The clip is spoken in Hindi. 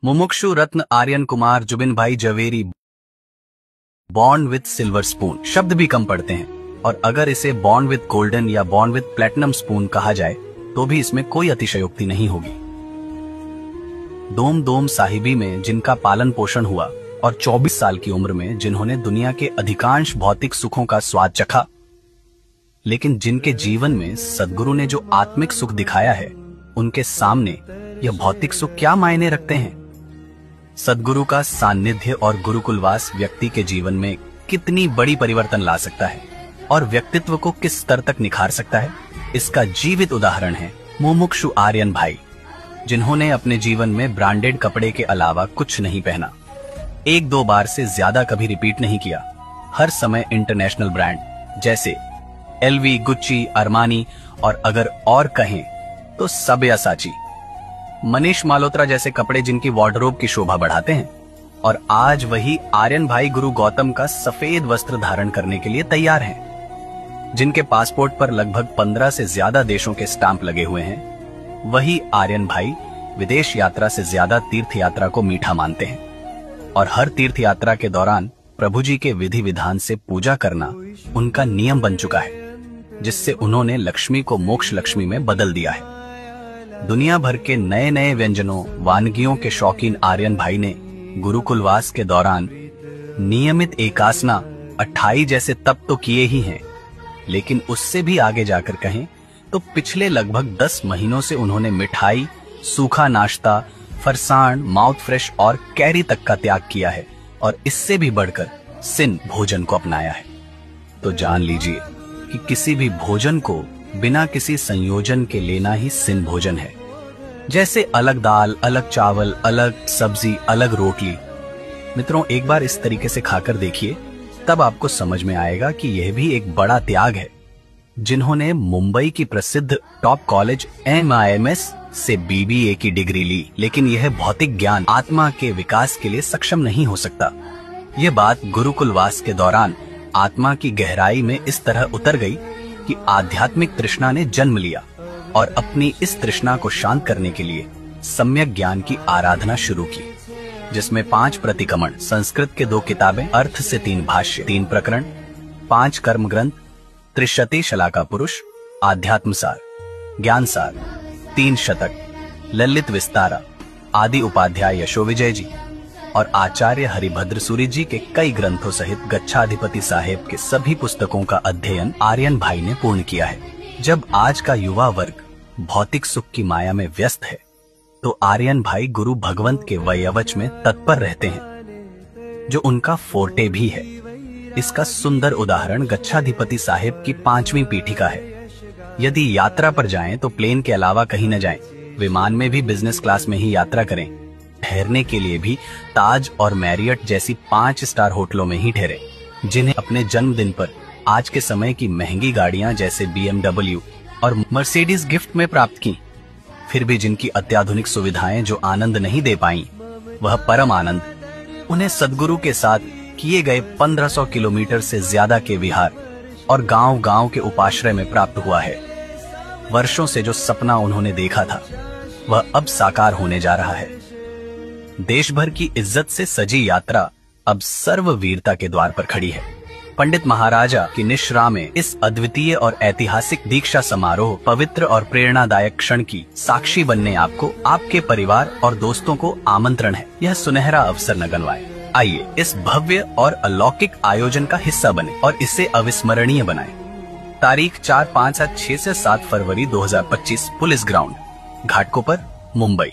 मुमुक्षु रत्न Aryan Kumar Jubin bhai Javeri born with silver spoon शब्द भी कम पड़ते हैं, और अगर इसे बॉर्न विथ गोल्डन या बॉर्न विथ प्लेटिनम स्पून कहा जाए तो भी इसमें कोई अतिशयोक्ति नहीं होगी। दोम दोम साहिबी में जिनका पालन पोषण हुआ और 24 साल की उम्र में जिन्होंने दुनिया के अधिकांश भौतिक सुखों का स्वाद चखा, लेकिन जिनके जीवन में सद्गुरु ने जो आत्मिक सुख दिखाया है, उनके सामने यह भौतिक सुख क्या मायने रखते हैं। सद्गुरु का सानिध्य और गुरुकुलवास व्यक्ति के जीवन में कितनी बड़ी परिवर्तन ला सकता है और व्यक्तित्व को किस स्तर तक निखार सकता है, इसका जीवित उदाहरण है मुमुक्षु आर्यन भाई, जिन्होंने अपने जीवन में ब्रांडेड कपड़े के अलावा कुछ नहीं पहना, एक दो बार से ज्यादा कभी रिपीट नहीं किया। हर समय इंटरनेशनल ब्रांड जैसे एलवी, गुच्ची, अरमानी और अगर और कहें तो सब्यासाची, मनीष माल्होत्रा जैसे कपड़े जिनकी वार्डरोब की शोभा बढ़ाते हैं। और आज वही आर्यन भाई गुरु गौतम का सफेद वस्त्र धारण करने के लिए तैयार हैं, जिनके पासपोर्ट पर लगभग 15 से ज्यादा देशों के स्टाम्प लगे हुए हैं। वही आर्यन भाई विदेश यात्रा से ज्यादा तीर्थ यात्रा को मीठा मानते हैं और हर तीर्थ यात्रा के दौरान प्रभु जी के विधि विधान से पूजा करना उनका नियम बन चुका है, जिससे उन्होंने लक्ष्मी को मोक्ष लक्ष्मी में बदल दिया है। दुनिया भर के नए नए व्यंजनों वानगियों के शौकीन आर्यन भाई ने गुरुकुलवास के दौरान नियमित एकासना 28 जैसे तप तो किए ही हैं, लेकिन उससे भी आगे जाकर कहें तो पिछले लगभग 10 महीनों से उन्होंने मिठाई, सूखा नाश्ता, फरसाण, माउथ फ्रेश और कैरी तक का त्याग किया है और इससे भी बढ़कर सिन भोजन को अपनाया है। तो जान लीजिए कि किसी भी भोजन को बिना किसी संयोजन के लेना ही सिन भोजन है। जैसे अलग दाल, अलग चावल, अलग सब्जी, अलग रोटली। मित्रों, एक बार इस तरीके से खाकर देखिए, तब आपको समझ में आएगा कि यह भी एक बड़ा त्याग है। जिन्होंने मुंबई की प्रसिद्ध टॉप कॉलेज MIMS से BBA की डिग्री ली, लेकिन यह भौतिक ज्ञान आत्मा के विकास के लिए सक्षम नहीं हो सकता। यह बात गुरुकुलवास के दौरान आत्मा की गहराई में इस तरह उतर गई कि आध्यात्मिक तृष्णा ने जन्म लिया और अपनी इस तृष्णा को शांत करने के लिए सम्यक ज्ञान की आराधना शुरू की, जिसमें 5 प्रतिक्रमण, संस्कृत के 2 किताबें, अर्थ से 3 भाष्य, 3 प्रकरण, 5 कर्म ग्रंथ, त्रिशति शलाका पुरुष, आध्यात्मसार, ज्ञानसार, 3 शतक, ललित विस्तारा आदि उपाध्याय यशोविजय जी और आचार्य हरिभद्र सूरी जी के कई ग्रंथों सहित गच्छाधिपति साहेब के सभी पुस्तकों का अध्ययन आर्यन भाई ने पूर्ण किया है। जब आज का युवा वर्ग भौतिक सुख की माया में व्यस्त है, तो आर्यन भाई गुरु भगवंत के वयवच में तत्पर रहते हैं, जो उनका फोर्टे भी है। इसका सुंदर उदाहरण गच्छाधिपति साहेब की 5वीं पीठिका है। यदि यात्रा पर जाएं तो प्लेन के अलावा कहीं न जाएं, विमान में भी बिजनेस क्लास में ही यात्रा करें, ठहरने के लिए भी ताज और मैरियट जैसी 5 स्टार होटलों में ही ठहरे, जिन्हें अपने जन्मदिन पर आज के समय की महंगी गाड़ियां जैसे BMW और मर्सिडीज गिफ्ट में प्राप्त की। फिर भी जिनकी अत्याधुनिक सुविधाएं जो आनंद नहीं दे पाई, वह परम आनंद उन्हें सद्गुरु के साथ किए गए 1500 किलोमीटर से ज्यादा के विहार और गांव-गांव के उपाश्रय में प्राप्त हुआ है। वर्षों से जो सपना उन्होंने देखा था, वह अब साकार होने जा रहा है। देश भर की इज्जत से सजी यात्रा अब सर्ववीरता के द्वार पर खड़ी है। पंडित महाराजा की निश्रा में इस अद्वितीय और ऐतिहासिक दीक्षा समारोह, पवित्र और प्रेरणादायक क्षण की साक्षी बनने आपको, आपके परिवार और दोस्तों को आमंत्रण है। यह सुनहरा अवसर न गंवाए। आइए इस भव्य और अलौकिक आयोजन का हिस्सा बने और इसे अविस्मरणीय बनाएं। तारीख 4, 5, 6 से 7 फरवरी 2025, पुलिस ग्राउंड, घाटकोपर, मुंबई।